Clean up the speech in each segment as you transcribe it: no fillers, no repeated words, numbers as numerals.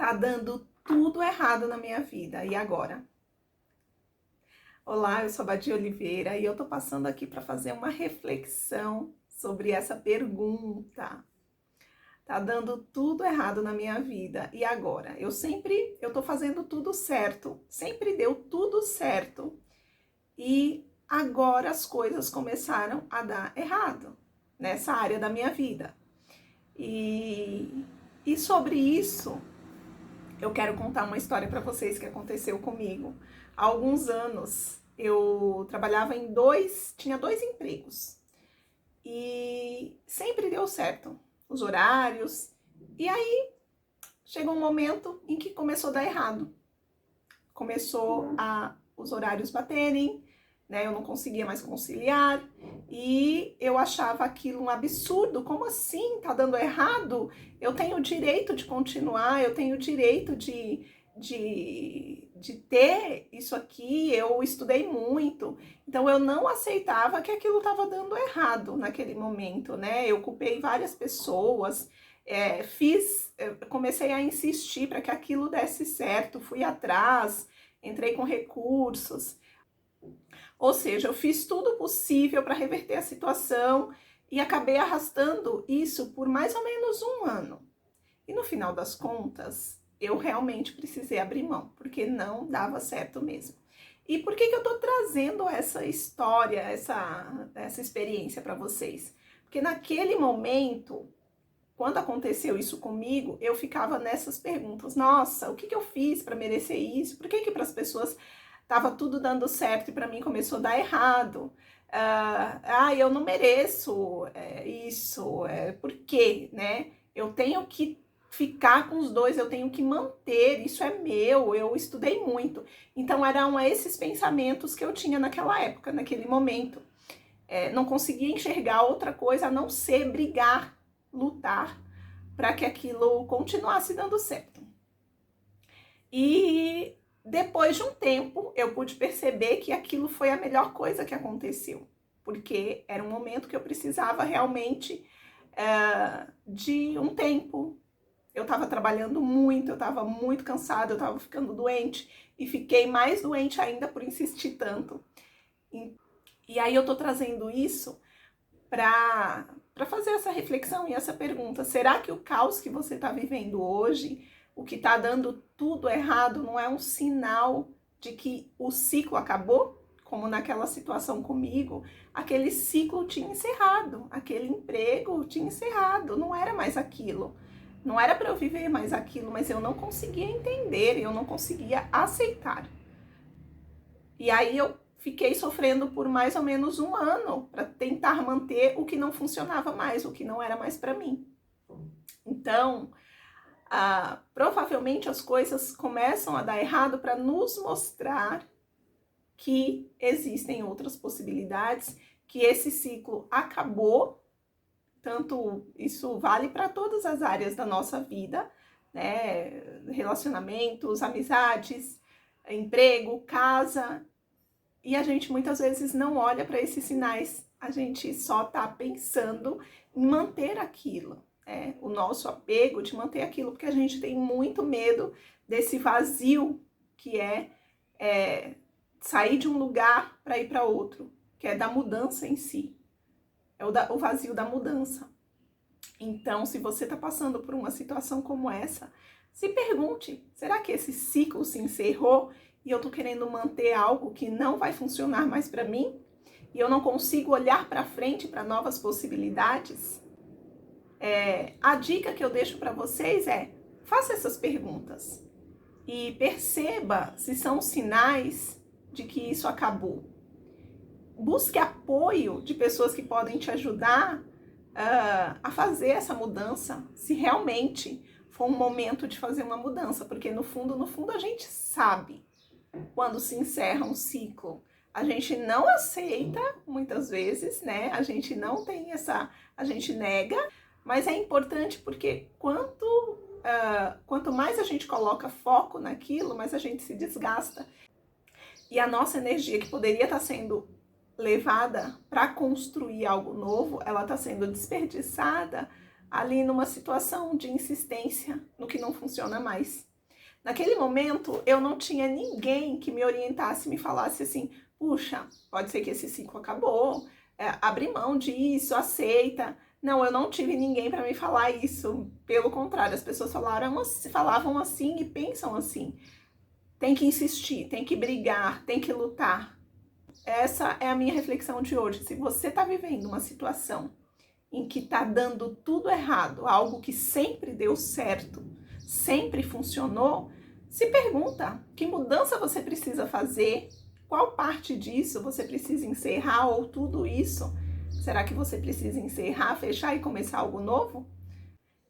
Tá dando tudo errado na minha vida, e agora? Olá, eu sou a Badia Oliveira e eu tô passando aqui para fazer uma reflexão sobre essa pergunta. Tá dando tudo errado na minha vida, e agora? Eu tô fazendo tudo certo, sempre deu tudo certo, e agora as coisas começaram a dar errado nessa área da minha vida. E sobre isso, eu quero contar uma história para vocês que aconteceu comigo. Há alguns anos eu trabalhava tinha dois empregos e sempre deu certo os horários. E aí chegou um momento em que começou a dar errado. Começou a os horários baterem, né? Eu não conseguia mais conciliar e eu achava aquilo um absurdo. Como assim? Tá dando errado? Eu tenho o direito de continuar, eu tenho o direito de ter isso aqui. Eu estudei muito, então eu não aceitava que aquilo estava dando errado naquele momento, né? Eu culpei várias pessoas, comecei a insistir para que aquilo desse certo, fui atrás, entrei com recursos. Ou seja, eu fiz tudo possível para reverter a situação e acabei arrastando isso por mais ou menos um ano. E no final das contas, eu realmente precisei abrir mão, porque não dava certo mesmo. E por que eu tô trazendo essa história, essa experiência para vocês? Porque naquele momento, quando aconteceu isso comigo, eu ficava nessas perguntas. Nossa, o que eu fiz para merecer isso? Por que para as pessoas tava tudo dando certo e para mim começou a dar errado? Eu não mereço isso. Por quê, né? Eu tenho que ficar com os dois, eu tenho que manter, isso é meu, eu estudei muito. Então eram esses pensamentos que eu tinha naquela época, naquele momento. Não conseguia enxergar outra coisa a não ser brigar, lutar para que aquilo continuasse dando certo. E depois de um tempo, eu pude perceber que aquilo foi a melhor coisa que aconteceu, porque era um momento que eu precisava realmente de um tempo. Eu estava trabalhando muito, eu estava muito cansada, eu estava ficando doente e fiquei mais doente ainda por insistir tanto. E aí eu tô trazendo isso para fazer essa reflexão e essa pergunta. Será que o caos que você está vivendo hoje, o que está dando tudo errado, não é um sinal de que o ciclo acabou? Como naquela situação comigo, aquele ciclo tinha encerrado, aquele emprego tinha encerrado, não era mais aquilo. Não era para eu viver mais aquilo, mas eu não conseguia entender, eu não conseguia aceitar. E aí eu fiquei sofrendo por mais ou menos um ano para tentar manter o que não funcionava mais, o que não era mais para mim. Então, provavelmente as coisas começam a dar errado para nos mostrar que existem outras possibilidades, que esse ciclo acabou. Tanto isso vale para todas as áreas da nossa vida, né? Relacionamentos, amizades, emprego, casa. E a gente muitas vezes não olha para esses sinais, a gente só está pensando em manter aquilo, o nosso apego de manter aquilo, porque a gente tem muito medo desse vazio que é sair de um lugar para ir para outro, que é da mudança em si, é o vazio da mudança. Então, se você está passando por uma situação como essa, se pergunte, será que esse ciclo se encerrou e eu tô querendo manter algo que não vai funcionar mais para mim? E eu não consigo olhar para frente para novas possibilidades? A dica que eu deixo para vocês é, faça essas perguntas e perceba se são sinais de que isso acabou. Busque apoio de pessoas que podem te ajudar a fazer essa mudança, se realmente for um momento de fazer uma mudança, porque no fundo a gente sabe quando se encerra um ciclo. A gente não aceita muitas vezes, né? A gente não tem a gente nega, mas é importante porque quanto mais a gente coloca foco naquilo, mais a gente se desgasta. E a nossa energia que poderia estar sendo levada para construir algo novo, ela está sendo desperdiçada ali numa situação de insistência no que não funciona mais. Naquele momento, eu não tinha ninguém que me orientasse, me falasse assim, puxa, pode ser que esse ciclo acabou, abre mão disso, aceita. Não, eu não tive ninguém para me falar isso. Pelo contrário, as pessoas falavam assim e pensam assim. Tem que insistir, tem que brigar, tem que lutar. Essa é a minha reflexão de hoje. Se você está vivendo uma situação em que está dando tudo errado, algo que sempre deu certo, sempre funcionou, se pergunta que mudança você precisa fazer, qual parte disso você precisa encerrar ou tudo isso. Será que você precisa encerrar, fechar e começar algo novo?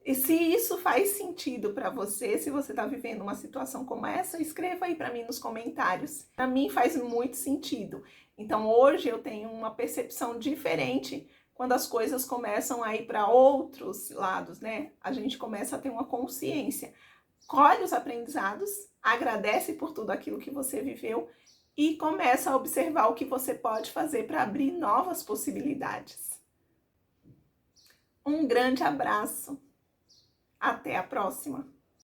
E se isso faz sentido para você, se você está vivendo uma situação como essa, escreva aí para mim nos comentários. Para mim faz muito sentido. Então hoje eu tenho uma percepção diferente quando as coisas começam a ir para outros lados, né? A gente começa a ter uma consciência. Colhe os aprendizados, agradece por tudo aquilo que você viveu e começa a observar o que você pode fazer para abrir novas possibilidades. Um grande abraço. Até a próxima!